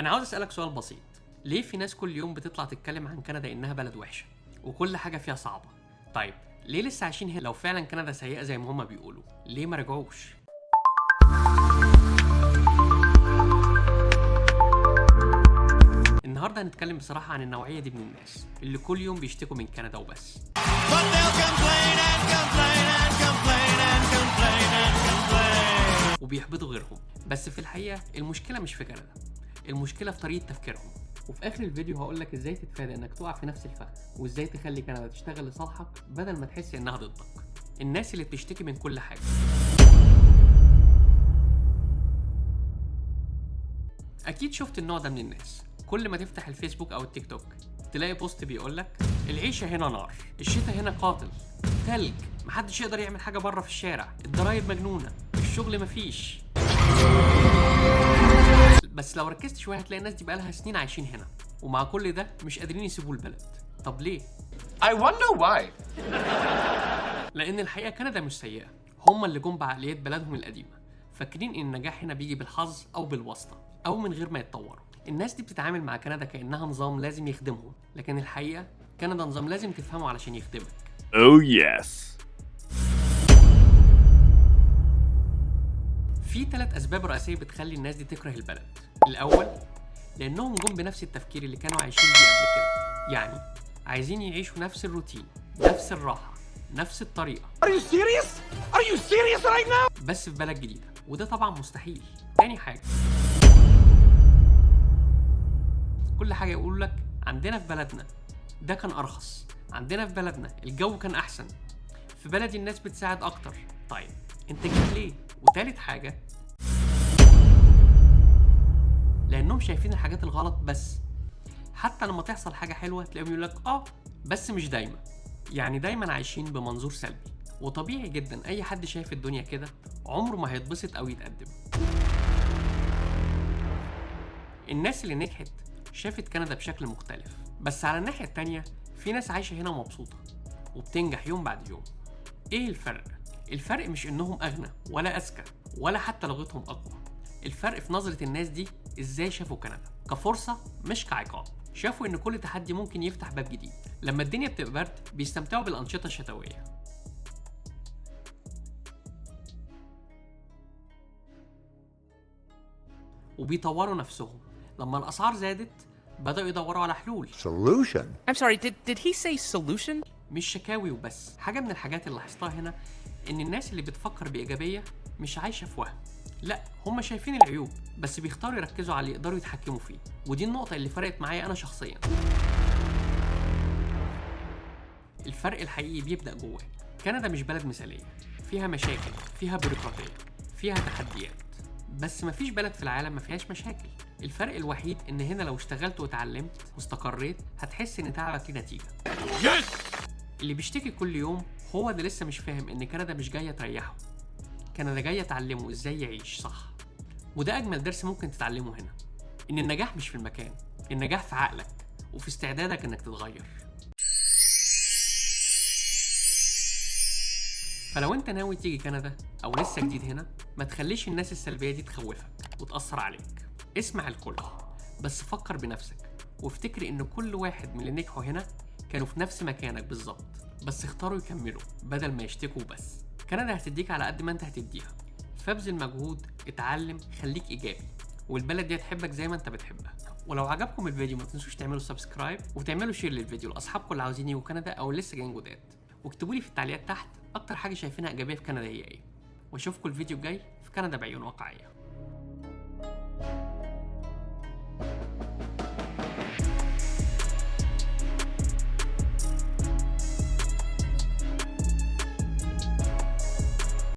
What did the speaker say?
انا عاوز اسالك سؤال بسيط. ليه في ناس كل يوم بتطلع تتكلم عن كندا انها بلد وحشه وكل حاجه فيها صعبه؟ طيب ليه لسه عايشين هنا؟ لو فعلا كندا سيئه زي ما هما بيقولوا، ليه ما رجعوش؟ النهارده هنتكلم بصراحه عن النوعيه دي من الناس اللي كل يوم بيشتكوا من كندا وبس، وبيحبطوا غيرهم. بس في الحقيقه المشكله مش في كندا، المشكله في طريقه تفكيرهم. وفي اخر الفيديو هقولك ازاي تتفادى انك تقع في نفس الفخ، وازاي تخلي كندا تشتغل لصالحك بدل ما تحس انها ضدك. الناس اللي بتشتكي من كل حاجه. اكيد شفت النوع ده من الناس. كل ما تفتح الفيسبوك او التيك توك تلاقي بوست بيقولك العيشه هنا نار، الشتاء هنا قاتل، تلج، محدش يقدر يعمل حاجه بره في الشارع، الضرايب مجنونه، الشغل مفيش. بس لو ركزت شويه هتلاقي الناس دي بقالها سنين عايشين هنا، ومع كل ده مش قادرين يسيبوا البلد. طب ليه؟ I wonder why. لان الحقيقه كندا مش سيئه، هم اللي جم بعقليات بلدهم القديمه، فاكرين ان النجاح هنا بيجي بالحظ او بالواسطه او من غير ما يتطوروا. الناس دي بتتعامل مع كندا كانها نظام لازم يخدمهم، لكن الحقيقه كندا نظام لازم تفهمه علشان يخدمك. Oh yes. في 3 أسباب رئيسية بتخلي الناس دي تكره البلد. الأول، لأنهم جم بنفس التفكير اللي كانوا عايشين بيه قبل كده، يعني عايزين يعيشوا نفس الروتين، نفس الراحة، نفس الطريقة. Are you serious? Are you serious right now? بس في بلد جديدة، وده طبعا مستحيل. تاني حاجة، كل حاجة يقول لك عندنا في بلدنا ده كان أرخص، عندنا في بلدنا الجو كان أحسن، في بلدي الناس بتساعد أكتر. طيب أنت جيت ليه؟ وتالت حاجة، لأنهم شايفين الحاجات الغلط بس. حتى لما تحصل حاجة حلوة تلاقيهم يقولك بس مش دايما. يعني دايما عايشين بمنظور سلبي، وطبيعي جدا أي حد شايف الدنيا كده عمره ما هيتبسط أو يتقدم. الناس اللي نجحت شافت كندا بشكل مختلف، بس على الناحية التانية في ناس عايشة هنا مبسوطة وبتنجح يوم بعد يوم. ايه الفرق؟ الفرق مش انهم اغنى ولا اذكى ولا حتى لغتهم اقوى. الفرق في نظرة الناس دي ازاي شافوا كندا كفرصة مش كعقاب. شافوا ان كل تحدي ممكن يفتح باب جديد. لما الدنيا بتبقى برد بيستمتعوا بالانشطة الشتوية، وبيطوروا نفسهم. لما الاسعار زادت بدأوا يدوروا على حلول. Solution? I'm sorry, did he say solution? مش شكاوي وبس. حاجة من الحاجات اللي لاحظتها هنا ان الناس اللي بتفكر بإيجابية مش عايشة في وهم، لا هم شايفين العيوب بس بيختاروا يركزوا على اللي يقدروا يتحكموا فيه. ودي النقطة اللي فرقت معايا انا شخصيا. الفرق الحقيقي بيبدأ جوه. كندا مش بلد مثالية، فيها مشاكل، فيها بيروقراطية، فيها تحديات، بس مفيش بلد في العالم ما فيهاش مشاكل. الفرق الوحيد ان هنا لو اشتغلت واتعلمت واستقريت هتحس ان تعبك ليه نتيجة. اللي بيشتكي كل يوم هو ده لسه مش فاهم ان كندا مش جاية تريحه، كندا جاية تعلمه ازاي يعيش صح. وده اجمل درس ممكن تتعلمه هنا، ان النجاح مش في المكان، النجاح في عقلك وفي استعدادك انك تتغير. فلو انت ناوي تيجي كندا او لسه جديد هنا، ما تخليش الناس السلبية دي تخوفك وتأثر عليك. اسمع الكل بس فكر بنفسك، وافتكر ان كل واحد من اللي نجحوا هنا كانوا في نفس مكانك بالظبط، بس اختاروا يكملوا بدل ما يشتكوا بس. كندا هتديك على قد ما انت هتديها، فابذل مجهود، اتعلم، خليك ايجابي، والبلد دي هتحبك زي ما انت بتحبها. ولو عجبكم الفيديو ما تنسوش تعملوا سبسكرايب وتعملوا شير للفيديو لاصحابكم اللي عاوزين يجوا كندا او لسه جايين جداد. واكتبوا لي في التعليقات تحت اكتر حاجه شايفينها ايجابيه في كندا هي ايه. واشوفكم الفيديو الجاي في كندا بعيون واقعيه.